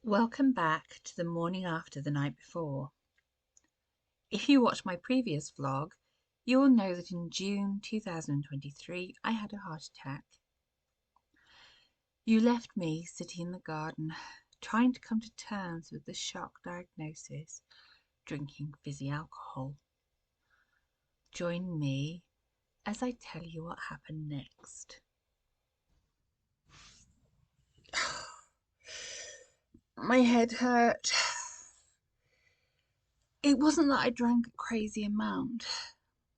Welcome back to the morning after the night before. If you watched my previous vlog, you will know that in June 2023 I had a heart attack. You left me sitting in the garden trying to come to terms with the shock diagnosis, drinking fizzy alcohol. Join me as I tell you what happened next. My head hurt. It wasn't that I drank a crazy amount.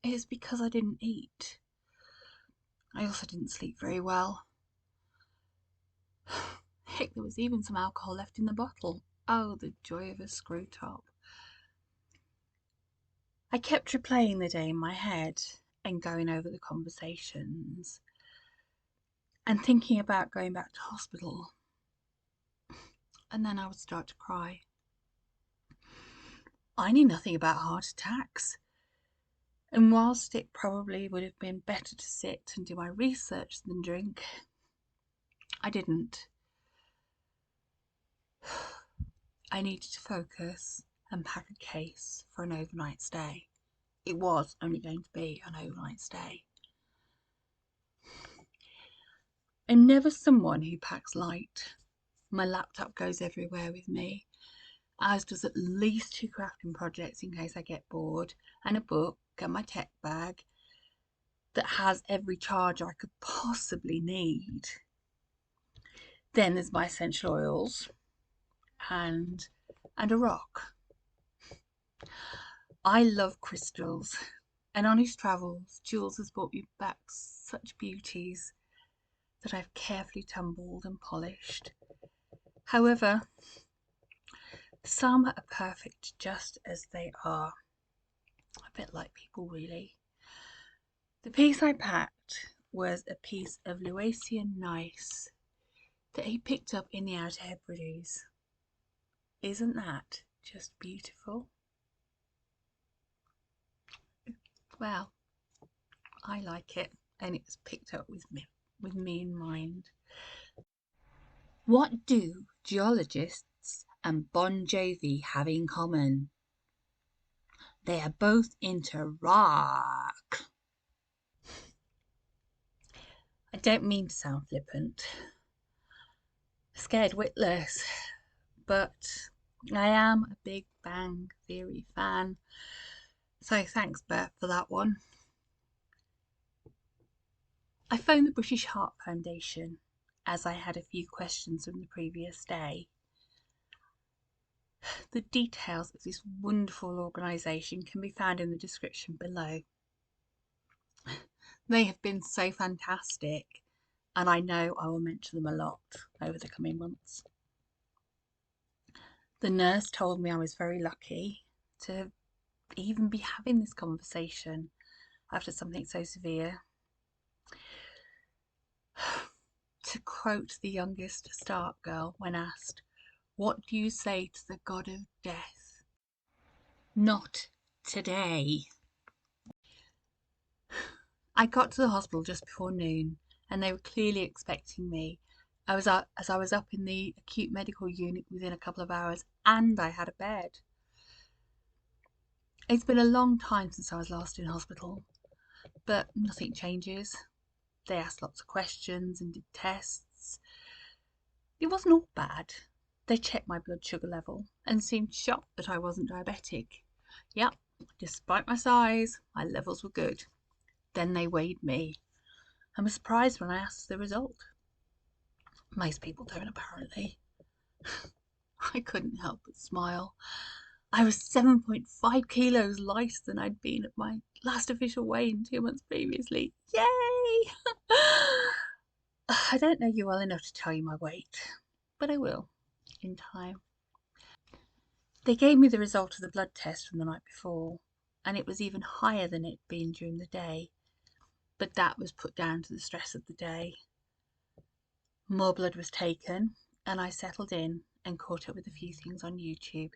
It was because I didn't eat. I also didn't sleep very well. Heck, there was even some alcohol left in the bottle. Oh, the joy of a screw top. I kept replaying the day in my head and going over the conversations and thinking about going back to hospital. And then I would start to cry. I knew nothing about heart attacks. And whilst it probably would have been better to sit and do my research than drink, I didn't. I needed to focus and pack a case for an overnight stay. It was only going to be an overnight stay. I'm never someone who packs light. My laptop goes everywhere with me, as does at least 2 crafting projects in case I get bored, and a book and my tech bag that has every charger I could possibly need. Then there's my essential oils and a rock. I love crystals, and on his travels, Jules has brought me back such beauties that I've carefully tumbled and polished. However, some are perfect just as they are. A bit like people, really. The piece I packed was a piece of Laotian gneiss that he picked up in the Outer Hebrides. Isn't that just beautiful? Well, I like it, and it was picked up with me in mind. What do geologists and Bon Jovi have in common? They are both into rock. I don't mean to sound flippant, scared witless, but I am a Big Bang Theory fan. So thanks, Bert, for that one. I phoned the British Heart Foundation as I had a few questions from the previous day. The details of this wonderful organisation can be found in the description below. They have been so fantastic, and I know I will mention them a lot over the coming months. The nurse told me I was very lucky to even be having this conversation after something so severe. To quote the youngest Stark girl when asked, "What do you say to the god of death?" Not today. I got to the hospital just before noon, and they were clearly expecting me. I was up in the acute medical unit within a couple of hours, and I had a bed. It's been a long time since I was last in hospital, but nothing changes. They asked lots of questions and did tests. It wasn't all bad. They checked my blood sugar level and seemed shocked that I wasn't diabetic. Yep, despite my size, my levels were good. Then they weighed me and were surprised when I asked the result. Most people don't, apparently. I couldn't help but smile. I was 7.5 kilos lighter than I'd been at my last official weigh-in 2 months previously. Yay! I don't know you well enough to tell you my weight, but I will in time. They gave me the result of the blood test from the night before, and it was even higher than it'd been during the day, but that was put down to the stress of the day. More blood was taken, and I settled in and caught up with a few things on YouTube,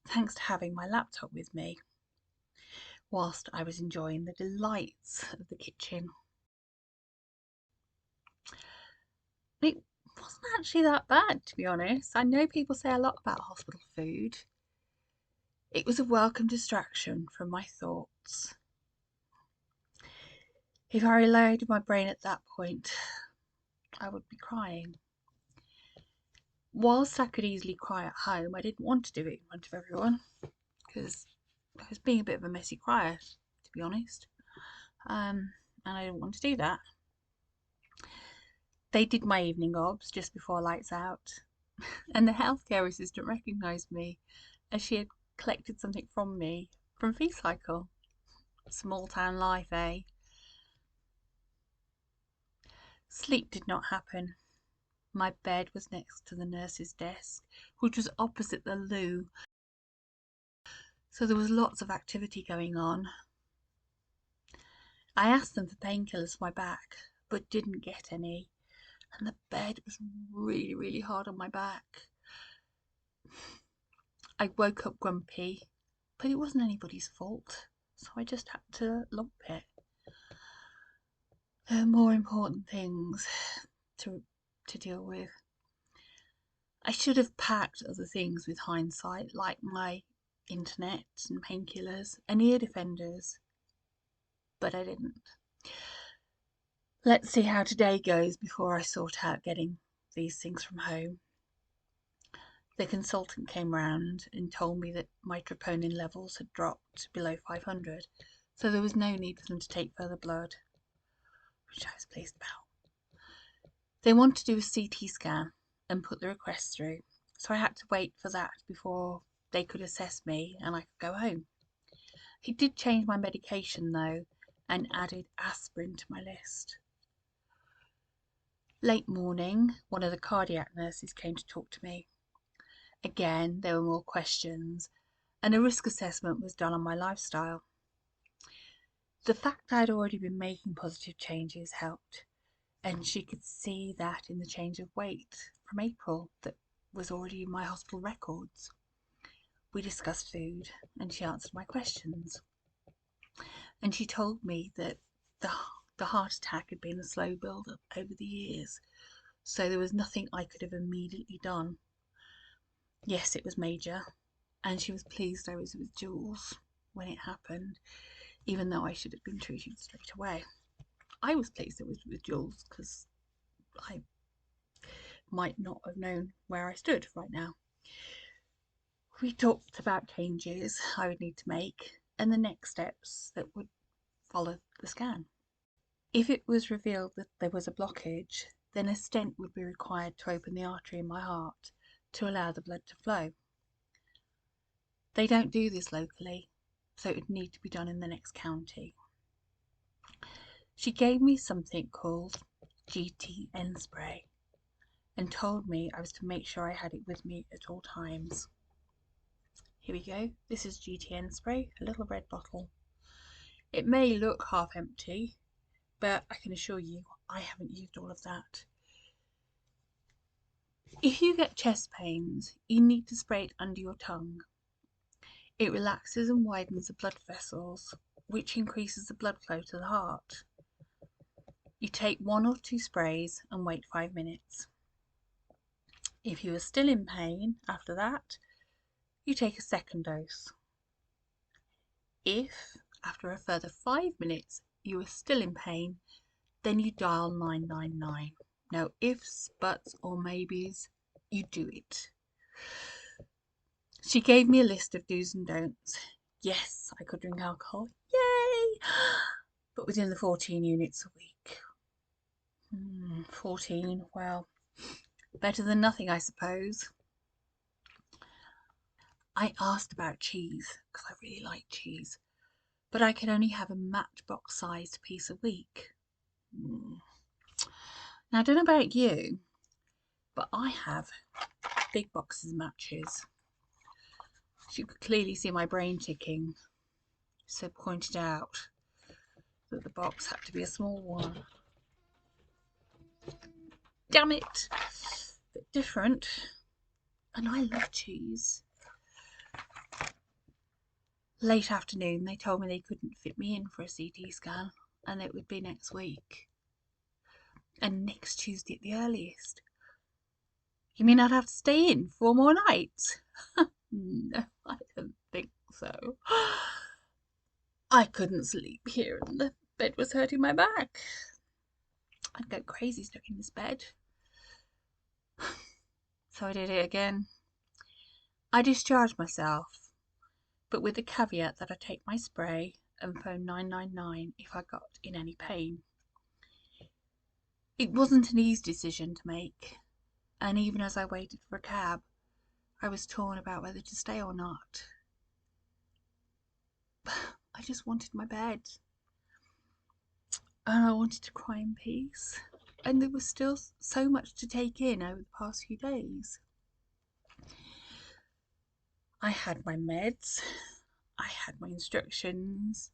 thanks to having my laptop with me, whilst I was enjoying the delights of the kitchen. It wasn't actually that bad, to be honest. I know people say a lot about hospital food. It was a welcome distraction from my thoughts. If I reloaded my brain at that point, I would be crying. Whilst I could easily cry at home, I didn't want to do it in front of everyone because I was being a bit of a messy crier, to be honest. And I didn't want to do that. They did my evening obs just before lights out, and the healthcare assistant recognised me as she had collected something from me from Fee Cycle. Small town life, eh? Sleep did not happen. My bed was next to the nurse's desk, which was opposite the loo, so there was lots of activity going on. I asked them for painkillers for my back, but didn't get any, and the bed was really, really hard on my back. I woke up grumpy, but it wasn't anybody's fault, so I just had to lump it. There are more important things to deal with. I should have packed other things with hindsight, like my internet and painkillers and ear defenders, but I didn't. Let's see how today goes before I sort out getting these things from home. The consultant came round and told me that my troponin levels had dropped below 500, so there was no need for them to take further blood, which I was pleased about. They wanted to do a CT scan and put the request through, so I had to wait for that before they could assess me and I could go home. He did change my medication though and added aspirin to my list. Late morning, one of the cardiac nurses came to talk to me. Again, there were more questions, and a risk assessment was done on my lifestyle. The fact I'd already been making positive changes helped, and she could see that in the change of weight from April that was already in my hospital records. We discussed food, and she answered my questions. And she told me that the heart attack had been a slow build-up over the years, so there was nothing I could have immediately done. Yes, it was major, and she was pleased I was with Jules when it happened, even though I should have been treated straight away. I was pleased I was with Jules because I might not have known where I stood right now. We talked about changes I would need to make and the next steps that would follow the scan. If it was revealed that there was a blockage, then a stent would be required to open the artery in my heart to allow the blood to flow. They don't do this locally, so it would need to be done in the next county. She gave me something called GTN spray and told me I was to make sure I had it with me at all times. Here we go. This is GTN spray, a little red bottle. It may look half empty, but I can assure you I haven't used all of that. If you get chest pains, you need to spray it under your tongue. It relaxes and widens the blood vessels, which increases the blood flow to the heart. You take 1 or 2 sprays and wait 5 minutes. If you are still in pain after that, you take a second dose. If, after a further 5 minutes, you are still in pain, then you dial 999. No ifs, buts or maybes, you do it. She gave me a list of do's and don'ts. Yes, I could drink alcohol, yay! But within the 14 units a week. 14, well, better than nothing, I suppose. I asked about cheese, because I really like cheese, but I could only have a matchbox-sized piece a week. Now, I don't know about you, but I have big boxes of matches. She could clearly see my brain ticking, so pointed out that the box had to be a small one. Damn it! Bit different. And I love cheese. Late afternoon, they told me they couldn't fit me in for a CT scan and it would be next week. And next Tuesday at the earliest. You mean I'd have to stay in 4 more nights? No, I don't think so. I couldn't sleep here and the bed was hurting my back. I'd go crazy stuck in this bed. So I did it again. I discharged myself, but with the caveat that I take my spray and phone 999 if I got in any pain. It wasn't an easy decision to make, and even as I waited for a cab, I was torn about whether to stay or not. I just wanted my bed, and I wanted to cry in peace, and there was still so much to take in over the past few days. I had my meds, I had my instructions,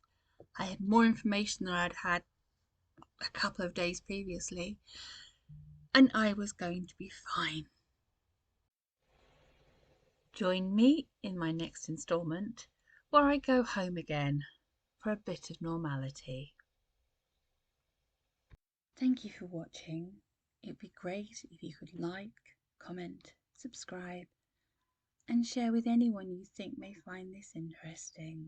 I had more information than I'd had a couple of days previously, and I was going to be fine. Join me in my next instalment, where I go home again for a bit of normality. Thank you for watching. It'd be great if you could like, comment, subscribe, and share with anyone you think may find this interesting.